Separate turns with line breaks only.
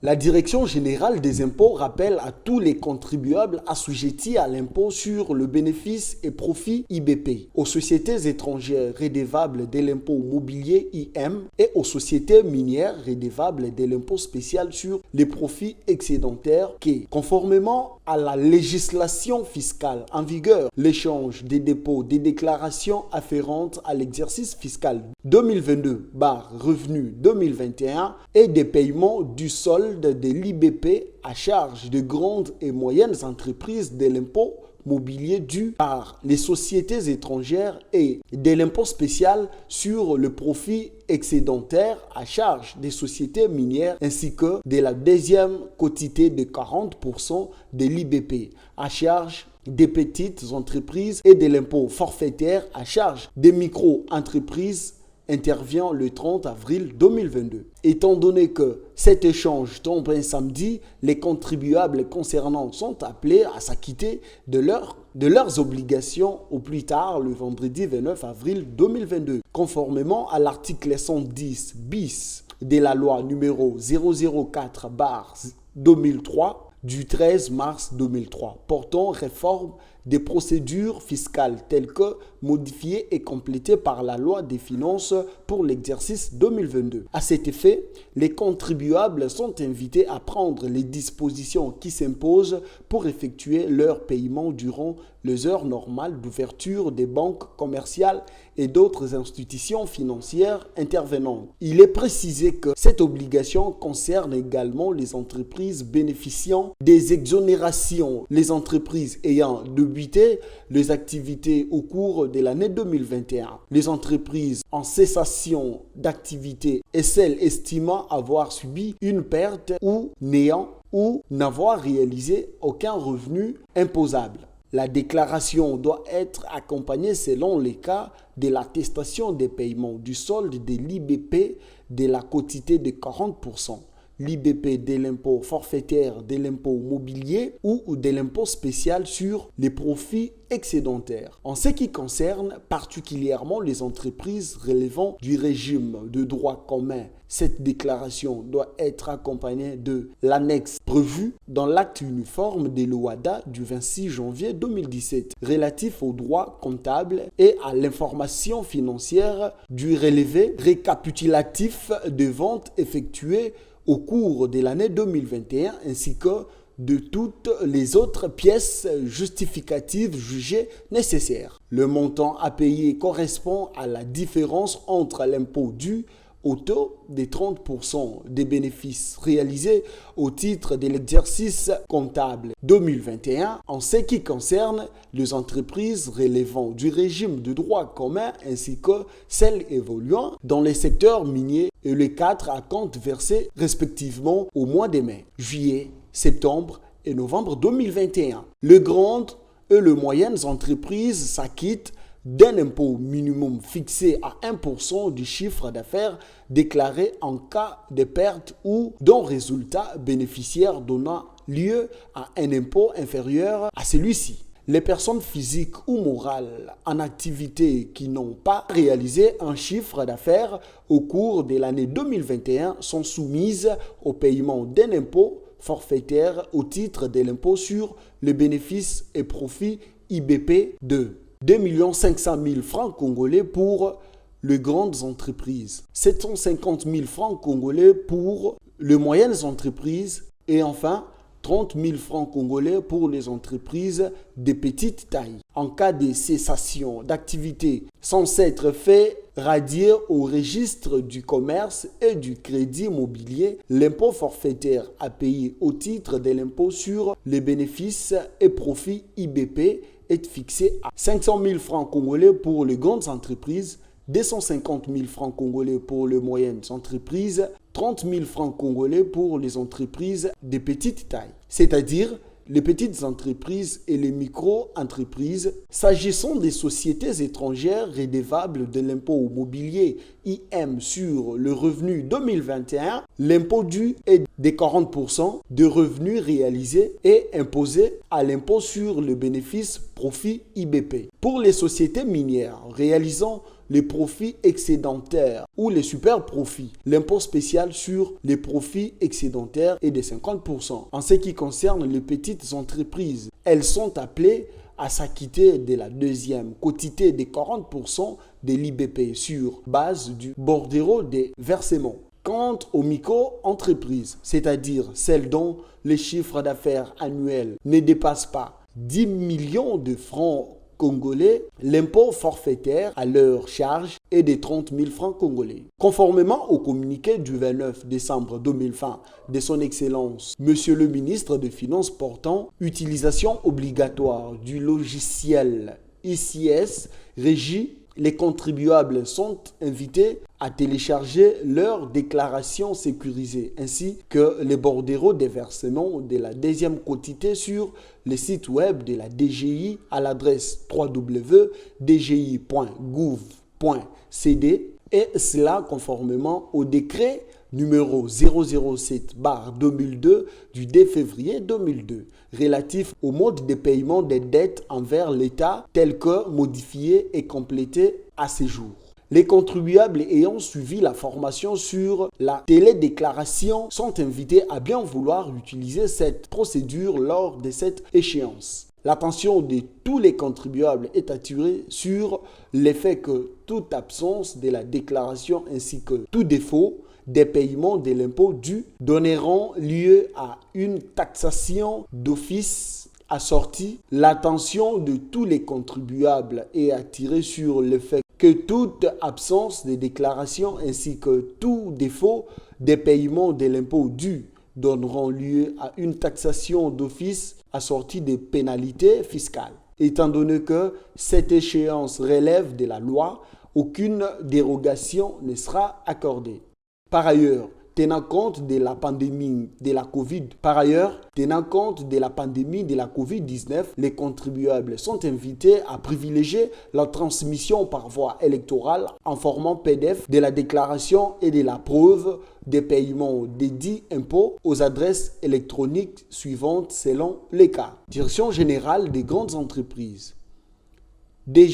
La Direction générale des impôts rappelle à tous les contribuables assujettis à l'impôt sur le bénéfice et profit IBP, aux sociétés étrangères redevables de l'impôt mobilier IM et aux sociétés minières redevables de l'impôt spécial sur les profits excédentaires que, conformément à la législation fiscale en vigueur, l'échange des dépôts des déclarations afférentes à l'exercice fiscal 2022/revenu 2021 et des paiements du solde de l'IBP à charge de grandes et moyennes entreprises de l'impôt mobilier dû par les sociétés étrangères et de l'impôt spécial sur le profit excédentaire à charge des sociétés minières ainsi que de la deuxième quotité de 40% de l'IBP à charge des petites entreprises et de l'impôt forfaitaire à charge des micro-entreprises intervient le 30 avril 2022. Étant donné que cet échange tombe un samedi, les contribuables concernants sont appelés à s'acquitter de leurs obligations au plus tard le vendredi 29 avril 2022, conformément à l'article 110 bis de la loi numéro 004/2003 du 13 mars 2003, portant réforme des procédures fiscales telles que modifiées et complétées par la loi des finances pour l'exercice 2022. À cet effet, les contribuables sont invités à prendre les dispositions qui s'imposent pour effectuer leur paiement durant les heures normales d'ouverture des banques commerciales et d'autres institutions financières intervenantes. Il est précisé que cette obligation concerne également les entreprises bénéficiant des exonérations, les entreprises ayant débuté les activités au cours de l'année 2021, les entreprises en cessation d'activité et celles estimant avoir subi une perte ou n'avoir réalisé aucun revenu imposable. La déclaration doit être accompagnée selon les cas de l'attestation des paiements du solde de l'IBP de la quotité de 40%. L'IBP de l'impôt forfaitaire de l'impôt mobilier ou de l'impôt spécial sur les profits excédentaires. En ce qui concerne particulièrement les entreprises relevant du régime de droit commun, cette déclaration doit être accompagnée de l'annexe prévue dans l'acte uniforme de l'OHADA du 26 janvier 2017 relatif au droit comptable et à l'information financière du relevé récapitulatif de ventes effectuées au cours de l'année 2021 ainsi que de toutes les autres pièces justificatives jugées nécessaires. Le montant à payer correspond à la différence entre l'impôt dû au taux de 30% des bénéfices réalisés au titre de l'exercice comptable 2021 en ce qui concerne les entreprises relevant du régime de droit commun ainsi que celles évoluant dans les secteurs miniers et les 4 acomptes versés respectivement au mois de mai, juillet, septembre et novembre 2021. Les grandes et les moyennes entreprises s'acquittent d'un impôt minimum fixé à 1% du chiffre d'affaires déclaré en cas de perte ou d'un résultat bénéficiaire donnant lieu à un impôt inférieur à celui-ci. Les personnes physiques ou morales en activité qui n'ont pas réalisé un chiffre d'affaires au cours de l'année 2021 sont soumises au paiement d'un impôt forfaitaire au titre de l'impôt sur les bénéfices et profits IBP de 2 500 000 francs congolais pour les grandes entreprises, 750 000 francs congolais pour les moyennes entreprises et enfin 30 000 francs congolais pour les entreprises de petite taille. En cas de cessation d'activité sans être fait radier au registre du commerce et du crédit mobilier, l'impôt forfaitaire à payer au titre de l'impôt sur les bénéfices et profits IBP est fixé à 500 000 francs congolais pour les grandes entreprises, 250 000 francs congolais pour les moyennes entreprises, 30 000 francs congolais pour les entreprises de petite taille, c'est-à-dire les petites entreprises et les micro-entreprises. S'agissant des sociétés étrangères redevables de l'impôt mobilier IM sur le revenu 2021, l'impôt dû est de 40% de revenus réalisés et imposés à l'impôt sur le bénéfice profit IBP. Pour les sociétés minières réalisant les profits excédentaires ou les super profits, l'impôt spécial sur les profits excédentaires est de 50%. En ce qui concerne les petites entreprises, elles sont appelées à s'acquitter de la deuxième quotité de 40% de l'IBP sur base du bordereau des versements. Quant aux micro-entreprises, c'est-à-dire celles dont les chiffres d'affaires annuels ne dépassent pas 10 millions de francs congolais, l'impôt forfaitaire à leur charge est de 30 000 francs congolais. Conformément au communiqué du 29 décembre 2020 de son Excellence, Monsieur le ministre des Finances portant utilisation obligatoire du logiciel ICS régi, les contribuables sont invités à télécharger leur déclaration sécurisée ainsi que les bordereaux des versements de la deuxième quotité sur le site web de la DGI à l'adresse www.dgi.gouv.cd et cela conformément au décret numéro 007/2002 du 2 février 2002 relatif au mode de paiement des dettes envers l'État tel que modifié et complété à ce jour. Les contribuables ayant suivi la formation sur la télédéclaration sont invités à bien vouloir utiliser cette procédure lors de cette échéance. L'attention de tous les contribuables est attirée sur l'effet que toute absence de la déclaration ainsi que tout défaut des paiements de l'impôt dû donneront lieu à une taxation d'office assortie. L'attention de tous les contribuables est attirée sur le fait que toute absence de déclaration ainsi que tout défaut des paiements de l'impôt dû donneront lieu à une taxation d'office assortie de pénalités fiscales. Étant donné que cette échéance relève de la loi, aucune dérogation ne sera accordée. Par ailleurs, tenant compte de la pandémie de la COVID-19, les contribuables sont invités à privilégier la transmission par voie électorale en format PDF de la déclaration et de la preuve des paiements des dits impôts aux adresses électroniques suivantes selon les cas. Direction générale des grandes entreprises.